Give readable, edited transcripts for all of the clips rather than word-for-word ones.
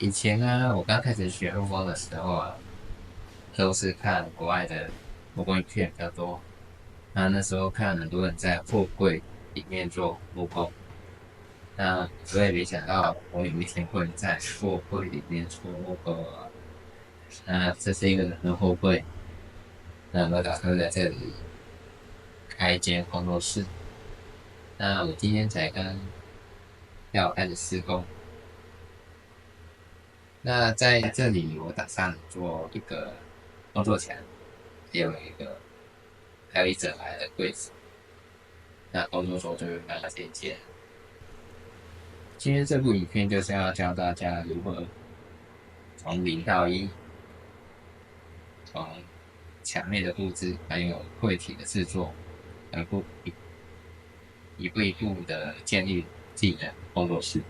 以前啊，我刚开始学木工的时候啊，都是看国外的木工影片比较多。那时候看很多人在货柜里面做木工，那我也没想到我有一天会在货柜里面做木工啊。那这是一个人的货柜，那我打算在这里开一间工作室。那我今天才刚要开始施工，那在这里我打算做一个工作墙，还有一整排的柜子。那工作桌就会放那些件。今天这部影片就是要教大家如何从零到一，从墙面的布置，还有柜体的制作，一步一步的建立自己的工作室。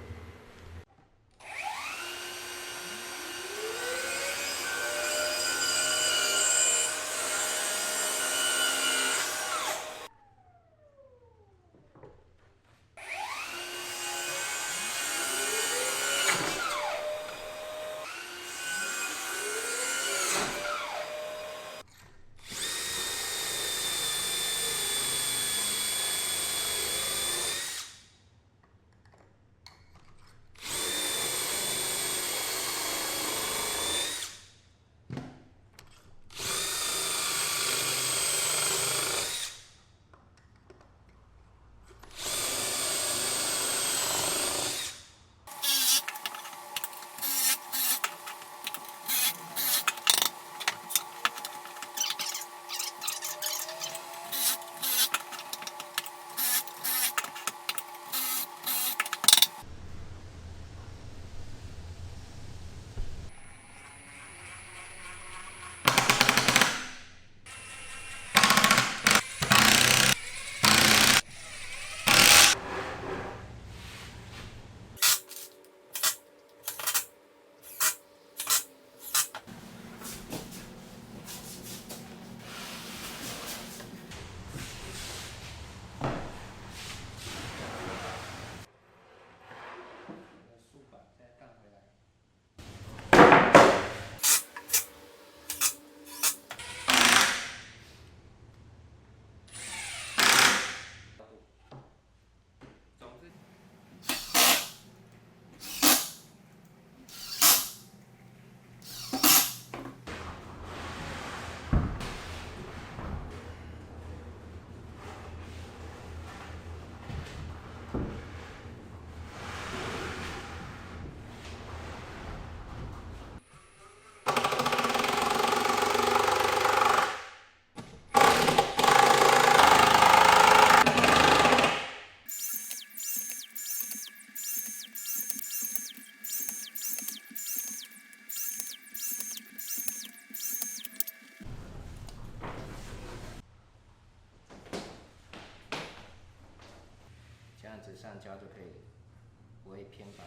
这样子上胶就可以不会偏白。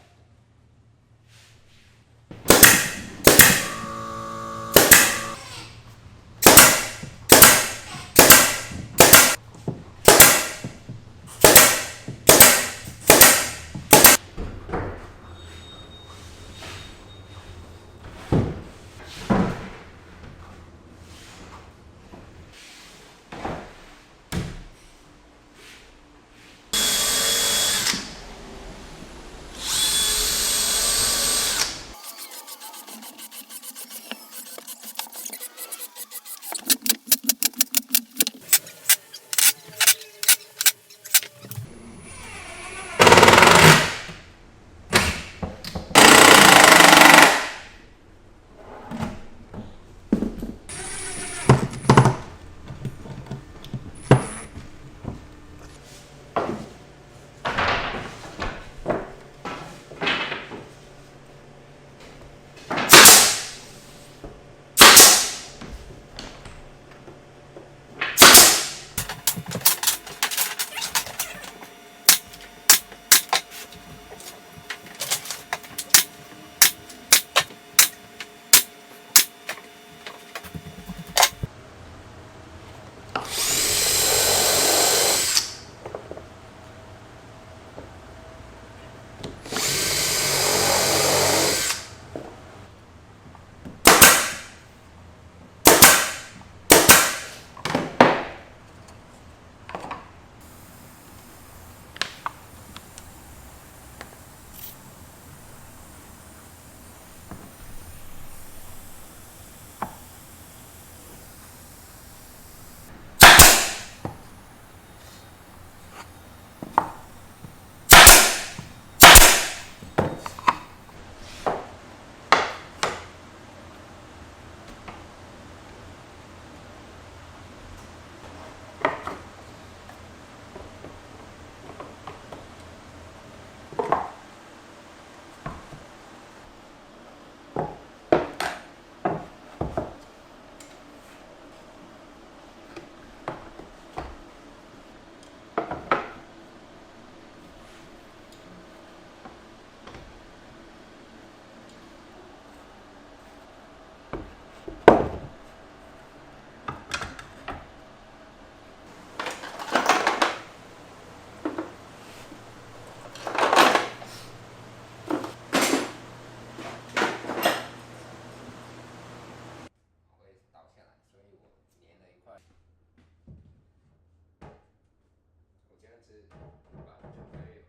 是把就可以了。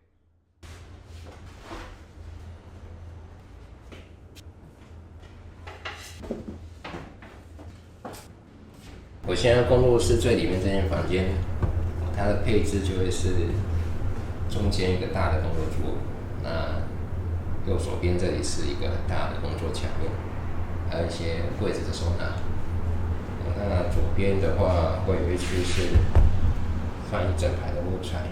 我现在工作室最里面这间房间，它的配置就会是中间一个大的工作桌，那右手边这里是一个很大的工作墙面，还有一些柜子的收纳。那左边的话，会有一区是放一整排的木材。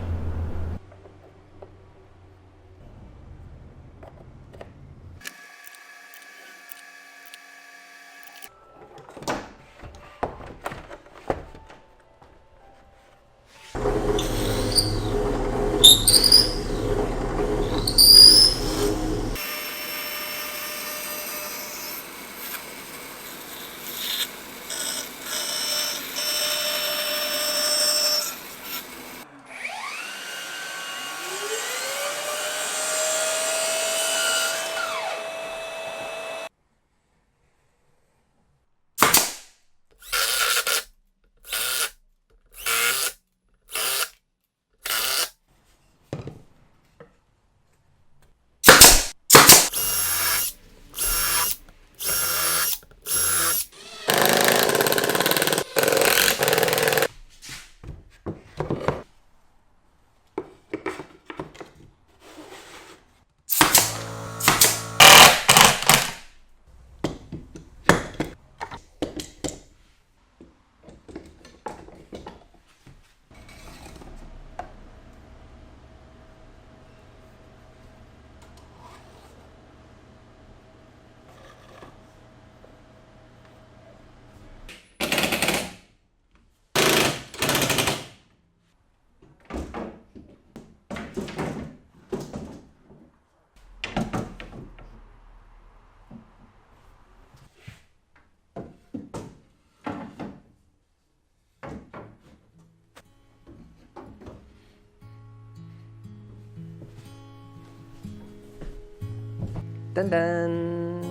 噔噔，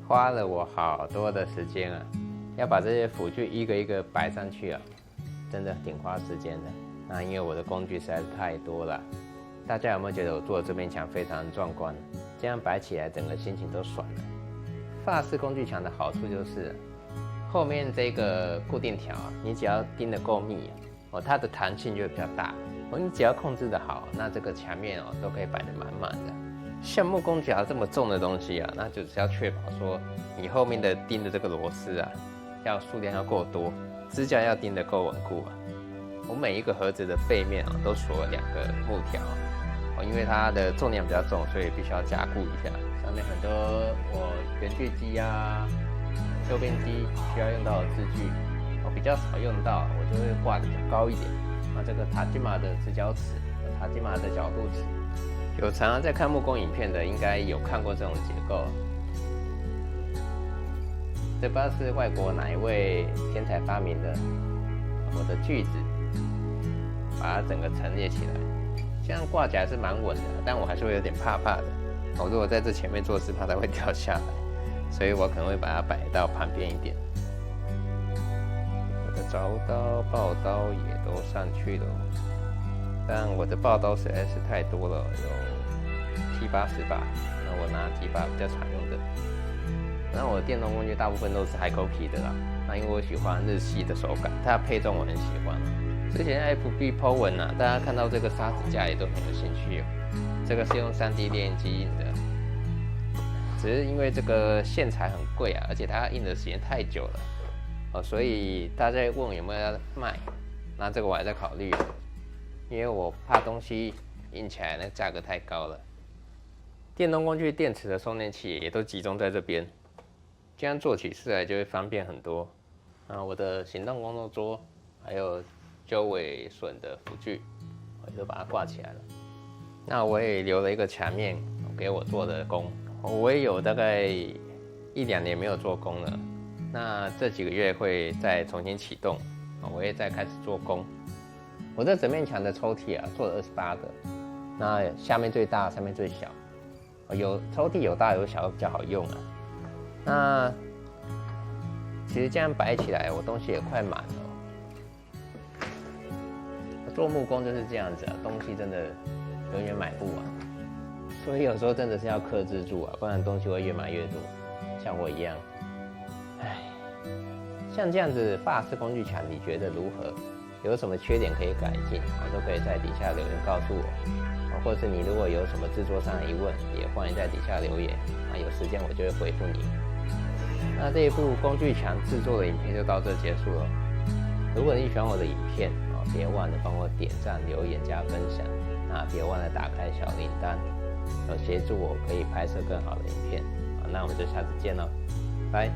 花了我好多的时间啊！要把这些辅具一个一个摆上去啊，真的挺花时间的。那因为我的工具实在是太多了，大家有没有觉得我做的这面墙非常壮观？这样摆起来，整个心情都爽了。法式工具墙的好处就是，后面这个固定条啊，你只要钉得够密哦，它的弹性就会比较大。你只要控制得好，那这个墙面哦都可以摆得满满的。像木工夹这么重的东西啊，那就只要确保说你后面的钉的这个螺丝啊，数量要够多，支架要钉得够稳固啊。我每一个盒子的背面啊，都锁了2个木条因为它的重量比较重，所以必须要加固一下。上面很多我圆锯机啊、右边机需要用到的支具，我比较少用到，我就会挂得比较高一点。这个塔吉马的直角尺、塔吉马的角度尺。有常常在看木工影片的，应该有看过这种结构。这不知道是外国哪一位天才发明的，我的锯子把它整个陈列起来，这样挂起来是蛮稳的，但我还是会有点怕的。我如果在这前面做事，怕它会掉下来，所以我可能会把它摆到旁边一点。我的凿刀、刨刀也都上去了。但我的刨刀实在是太多了，有70-80把，那我拿几把比较常用的。那我的电动工具大部分都是海口皮的啦，那因为我喜欢日系的手感，它的配重我很喜欢。之前 FB po 文啊，大家看到这个砂纸架也都很有兴趣这个是用3D 列印机印的，只是因为这个线材很贵啊，而且它印的时间太久了所以大家问我有没有要卖，那这个我还在考虑。因为我怕东西印起来那价格太高了。电动工具电池的充电器也都集中在这边，这样做起事来就会方便很多。我的行动工作桌还有鸠尾榫的辅具，我就把它挂起来了。那我也留了一个墙面给我做的工，我也有大概1-2年没有做工了。那这几个月会再重新启动，我也再开始做工。我这整面墙的抽屉做了28个，那下面最大，上面最小。有抽屉有大有小比较好用那其实这样摆起来，我东西也快满了。做木工就是这样子啊，东西真的永远买不完，所以有时候真的是要克制住啊，不然东西会越买越多，像我一样。唉，像这样子法式工具墙，你觉得如何？有什么缺点可以改进，都可以在底下留言告诉我，或者是你如果有什么制作上的疑问，也欢迎在底下留言，有时间我就会回复你。那这一部工具墙制作的影片就到这结束了。如果你喜欢我的影片，别忘了帮我点赞、留言、加分享。那别忘了打开小铃铛，协助我可以拍摄更好的影片。那我们就下次见了，拜。